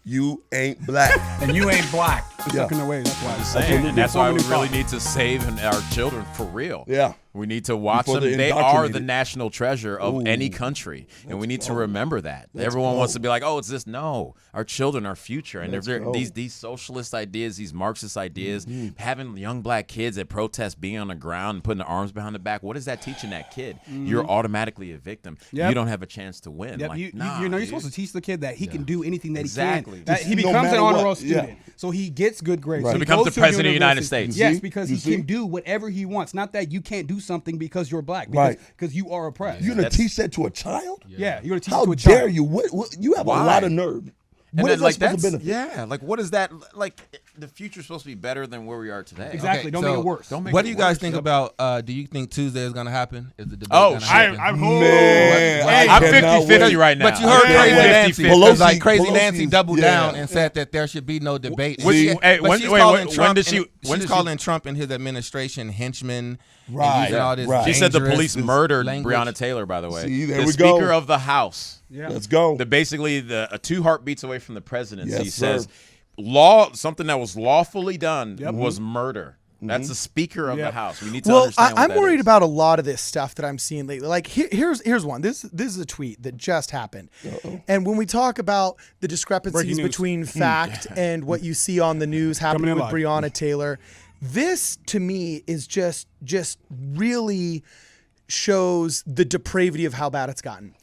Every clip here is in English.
You ain't black. And you ain't black. They're Yeah. stuck in their ways. That's why. I'm saying, and that's why we really need to save our children for real. Yeah. We need to watch Before them. they're They are indoctrinated. the national treasure of any country, and we need to remember that. Everyone wants to be like, "Oh, it's this." No, our children, our future, and if they're these socialist ideas, these Marxist ideas, having young black kids that protest being on the ground and putting their arms behind the back. What is that teaching that kid? You're automatically a victim. Yep. You don't have a chance to win. Yep. Like, you're supposed to teach the kid that he can do anything that Exactly. he can. That he No becomes an matter honor what. roll student, Yeah. so he gets good grades. Right. So So he becomes the goes to a president of the United university. States. Yes, because You he see? can do whatever he wants. Not that you can't do something because you're black. Because you are oppressed. You're going to teach that to a child? Yeah, you're going to teach How it to a child. dare you? What, you have Why? a lot of nerve. And What then, is like, that supposed to benefit? yeah, like what is that? Like the future's supposed to be better than where we are today. Exactly. Okay, Don't so make it worse. Don't make What it do you guys worse. think about? Do you think Tuesday is going to happen? Is the debate Oh, going to shit. happen? Man, I'm I cannot 50-50 wait. right now. But you heard Yeah. Crazy Yeah. Nancy, 50-50. because like Crazy Pelosi's- Nancy doubled yeah. down and said that there should be no debate. Which- She- hey, but when- she's wait, calling when Trump did she- and- when she's did she- calling Trump and his administration henchmen. Right, And using all this right. She said the police dangerous murdered language. Breonna Taylor, by the way. See, there the we go. Speaker of the House. Yeah. Let's go. Basically, the 2 heartbeats away from the presidency Yes, says sir. something that was lawfully done was murder. That's the Speaker of the House. We need to Well, understand what I'm that worried is. about a lot of this stuff that I'm seeing lately. Like here's one. This is a tweet that just happened. And when we talk about the discrepancies Breaking news. between fact and what you see on the news happening Coming with in live. Breonna Taylor, this to me is just really shows the depravity of how bad it's gotten.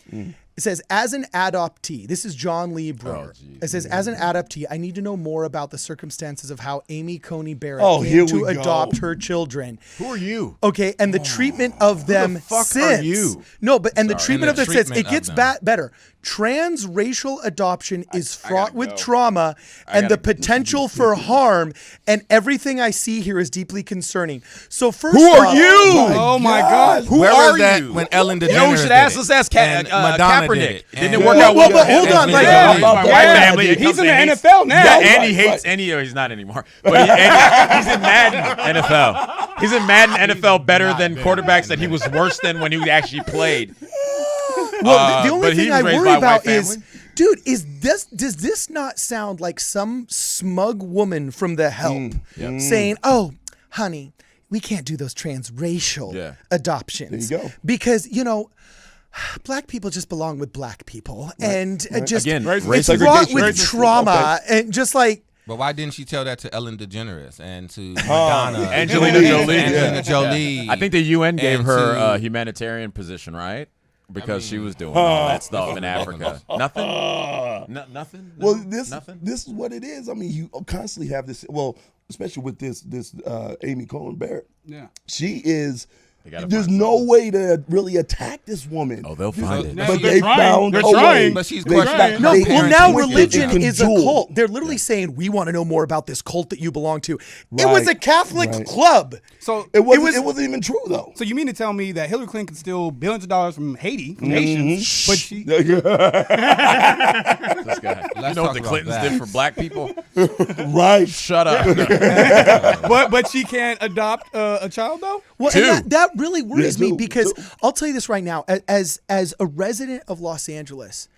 It says, as an adoptee, this is John Lee Brewer. It says, as an adoptee, I need to know more about the circumstances of how Amy Coney Barrett here came to we go. adopt her children. Who are you? Okay, and the treatment of them fuck since. are you? No, but and the treatment And of the them since. It treatment gets of them. better. Transracial adoption is fraught gotta with go. trauma and the gotta- potential for harm, and everything I see here is deeply concerning. So first, Who are off- you? Oh my God. Who Where are was that you? when Ellen DeGeneres You know who should did ask? it? Let's ask And Madonna Kaepernick. did it. Didn't And- it work Well, out well, well? but hold on, like- Yeah, my white yeah, family. dude. He's in the and NFL now. Yeah, Right, and he right. hates any. He's not anymore. But he's in Madden NFL. He's in Madden NFL better than quarterbacks that he was worse than when he actually played. Well, the only but he thing was I raised worry by a white about is, family. dude, does this not sound like some smug woman from The Help saying, "Oh, honey, we can't do those transracial adoptions." There you go. Because black people just belong with black people, and just Again, it's race fraught segregation. with Race- trauma, and just like. But why didn't she tell that to Ellen DeGeneres and to Madonna, Angelina Jolie. Angelina Jolie? I think the UN gave And her to- a humanitarian position, right? Because she was doing all that stuff in Africa. Nothing? Nothing? No? Well, Nothing? this is what it is. I mean, you constantly have this. Well, especially with this Amy Coney Barrett. Yeah. She is. gotta There's find no way to really attack this woman. Oh, they'll find it. But They're they trying. found They're a way. trying. But she's They questioning. No, they- well, now it religion can is a duel. cult. They're literally saying, we want to know more about this cult that you belong to. It was a Right, Catholic right. club. So It wasn't even true though. So you mean to tell me that Hillary Clinton could steal billions of dollars from Haiti, from Haitians, but she This guy. You Let's know what talk the about Clintons that. did for black people? Right. Shut up. but she can't adopt a child though? Well, Two. and that really worries Yeah, me two. because Two. I'll tell you this right now, as a resident of Los Angeles,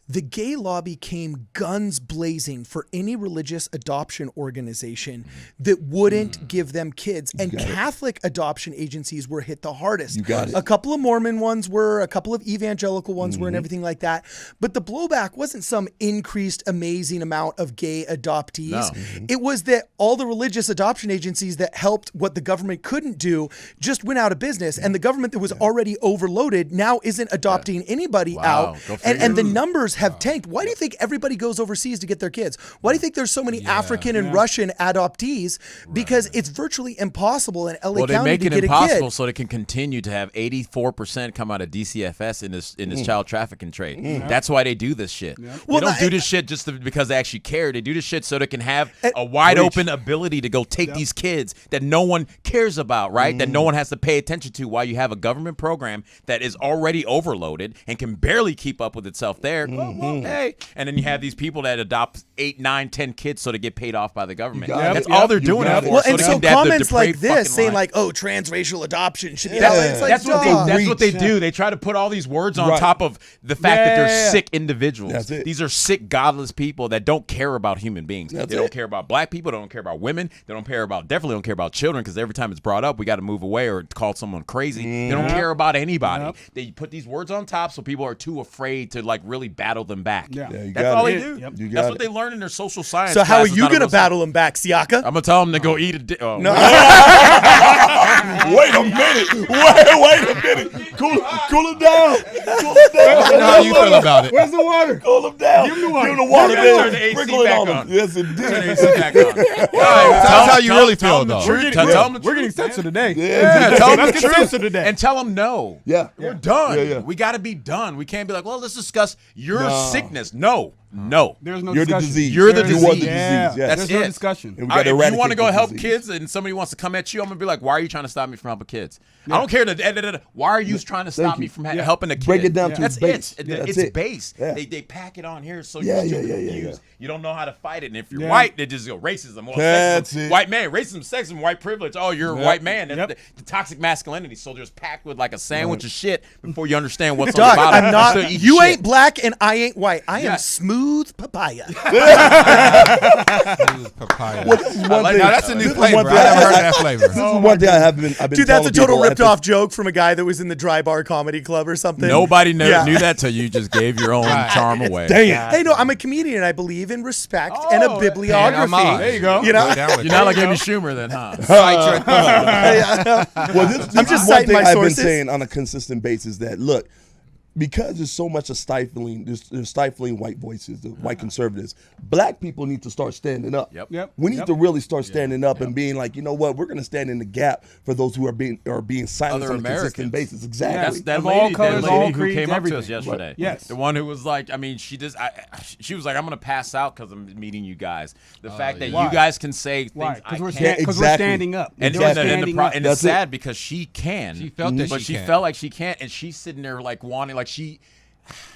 the gay lobby came guns blazing for any religious adoption organization that wouldn't give them kids. And Catholic adoption agencies were hit the hardest. You got it. A couple of Mormon ones were, a couple of evangelical ones were, and everything like that. But the blowback wasn't some increased amazing amount of gay adoptees. No. It was that all the religious adoption agencies that helped what the government couldn't do just went out of business. And the government that was already overloaded now isn't adopting anybody Wow. out. Go And the figure. numbers have tanked. Why do you think everybody goes overseas to get their kids? Why do you think there's so many African and Russian adoptees? Because it's virtually impossible in LA Well, they County make to it get impossible a kid. so they can continue to have 84% come out of DCFS in this child trafficking trade. That's why they do this shit. Well, they don't do I- this shit just because they actually care. They do this shit so they can have a wide open ability to go take these kids that no one cares about, right? That no one has to pay attention to while you have a government program that is already overloaded and can barely keep up with itself there. well, hey. And then you have these people that adopt 8, 9, 10 kids so they get paid off by the government. That's all they're doing it for. Well, and they so can have the comments like depraved this saying fucking like, "Oh, transracial adoption should be." That's, Like, that's what they reach. do. They try to put all these words on top of the fact that they're sick individuals. That's it. These are sick, godless people that don't care about human beings. That's they don't care about black people. They don't care about women. They don't care about, definitely don't care about children, because every time it's brought up, we got to move away or call someone crazy. They don't care about anybody. They put these words on top so people are too afraid to like really battle them back. That's all they do. That's what they learn in their social science. So how are classes, you not a going to real battle them back, Siaka? I'm gonna tell them to go eat a dick. Oh, Wait a minute. Wait a minute. Cool him down. Cool him down. How you feel about it? Where's the water? Cool him down. Give him the water. Give him the water. Turn the AC Sprinkle it back on him. on. Yes, indeed. That's how you really feel, though. We're getting censored today. Tell them Let's the get truth censored today. and tell them no. Yeah. We're done. Yeah. We got to be done. We can't be like, well, let's discuss your sickness. No. There's no You're the discussion. disease. You're the You are the disease. disease. Yes. That's There's no it. discussion. And we gotta If you eradicate want to go the help disease. kids and somebody wants to come at you, I'm gonna be like, why are you trying to stop me from helping kids? I don't care. Why are you trying to stop me from helping a kid? Break it down to That's its base. it. Yeah, that's It's it. base. Yeah. They pack it on here so Yeah, you're yeah. confused. You don't know how to fight it. And if you're white, they just go racism. Well, That's sexism. it. White man, racism, sexism, white privilege. Oh, you're a white man. That's the toxic masculinity. So just packed with like a sandwich of shit before you understand what's on Doug, the bottom. I'm not. Still eat You shit. ain't black and I ain't white. I am Yeah. smooth papaya. Papaya. Well, this is one thing. Now that's a new this is flavor. one I thing haven't heard that flavor. This is one thing I've been Dude, that's a telling total people at ripped the- off joke from a guy that was in the Dry Bar Comedy Club or something. Nobody knew Yeah. that till you just gave your own charm away. Damn. Hey, no, I'm a comedian. I believe in respect and a Oh, bibliography. There you go. You know, You're not like Amy Schumer then, huh? Well, this I'm is just one citing thing my I've sources. been saying on a consistent basis that look, because there's so much of stifling, there's stifling white voices, the white conservatives. Black people need to start standing up. Yep. We need to really start standing up and being like, you know what, we're going to stand in the gap for those who are being silenced Other on a consistent Americans. basis. Exactly. That's that Of all lady, colors, that all lady who creeds, came up to everything. us yesterday. Right. Yes. The one who was like, I mean, she was like, I'm gonna pass out because I'm meeting you guys. The fact that Why? you guys can say Why? things I Because we're, can't. Exactly. standing up. And, We're and, standing up. and That's it's sad it. because she can. She felt that but she can. felt like she can't, and she's sitting there like wanting, like she.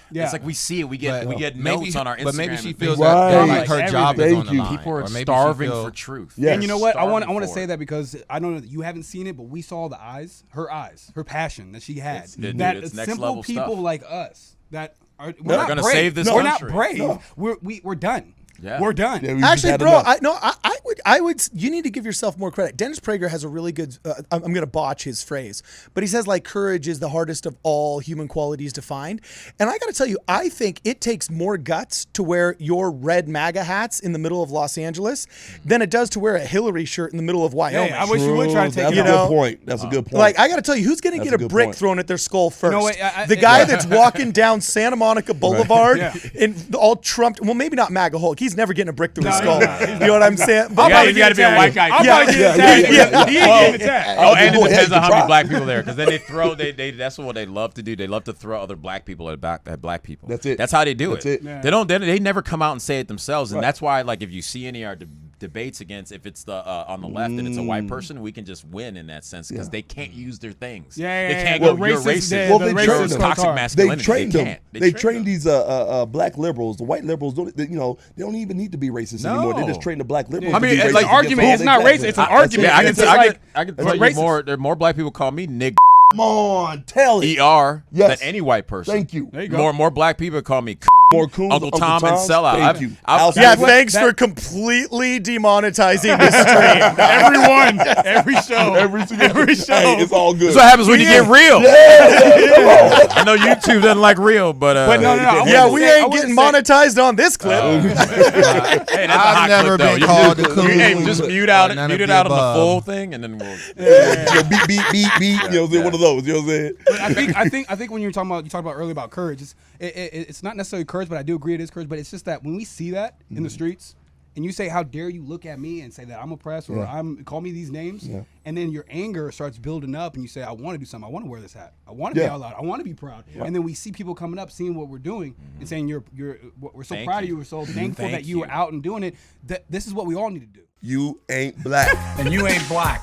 Yeah. It's like we see it. We get notes on our Instagram. But maybe she and feels things. that Right. like her job is Thank on the you. line. People are Or maybe she starving feel- for truth. Yes. And you know what? I want Starving to for say it. that because I don't know that you haven't seen it, but we saw the eyes, her passion that she had. Dude, that it's next simple level people stuff. like us that are we're They're not gonna brave. save this We're country. not brave. No. We're done. Yeah. We're done. Yeah, we just Actually, had bro, enough. I would. You need to give yourself more credit. Dennis Prager has a really good. I'm going to botch his phrase, but he says like courage is the hardest of all human qualities to find. And I got to tell you, I think it takes more guts to wear your red MAGA hats in the middle of Los Angeles than it does to wear a Hillary shirt in the middle of Wyoming. I wish you would try to take That's it a out. good point. That's a good point. Like, I got to tell you, who's going to That's get a a good brick point. thrown at their skull first? No, wait, the guy that's walking down Santa Monica Boulevard Yeah. and all trumped. Well, maybe not MAGA Hulk. He's never getting a brick through his skull. You know what I'm saying? But You got to be a white guy. I'll Yeah, probably get yeah, attacked. yeah, He ain't getting attacked. Oh, and it Go ahead, depends on how try. many black people there, because then they throw. That's what they love to do. They love to throw other black people at black people. That's it. That's how they do That's it. it. Yeah. They don't. They never come out and say it themselves, and that's why, like, if you see any of our debates against, if it's the on the left and it's a white person, we can just win in that sense because they can't use their things. Yeah, they yeah, can't yeah. go. Well, You're racist, racist. Well, the they racist trained them. toxic card. They masculinity. trained they them. can't. They train trained them. these black liberals. The white liberals don't. They don't even need to be racist anymore. They just train the black liberals. I mean, to be it's racist like against argument. all It's they not black racist. It's men. an argument. I can It's like- I can it's tell you racist. more. There are more black people call me nigg Come on, tell it. er Yes. than any white person. Thank you. There you go. More black people call me More coons, Uncle Tom and Toms. sellout. Thank you. I've- Yeah, Outside- thanks for completely demonetizing this stream. Everyone, every show, Every single show. Hey, it's all good. That's what happens when you get real. I know YouTube doesn't like real, but no, I Yeah, wouldn't we say- I ain't wouldn't getting say- monetized on this clip. Hey, that's a I've hot never clip, though. been You called just- a coon. Hey, just mute out None mute of it out the on the above. full thing, and then we'll. Beep, beep, beep, beep. You know what I'm saying? One of those. You know what I'm saying? I think when you talked about earlier about courage, it's not necessarily courage, but I do agree it is courage. But it's just that when we see that in the streets, and you say, "How dare you look at me and say that I'm oppressed or call me these names," and then your anger starts building up, and you say, "I want to do something. I want to wear this hat. I want to be out loud. I want to be proud." And then we see people coming up, seeing what we're doing, and saying, we're so Thank proud of you. you. We're so thankful Thank that you were you. out and doing it. That this is what we all need to do." You ain't black. And you ain't black.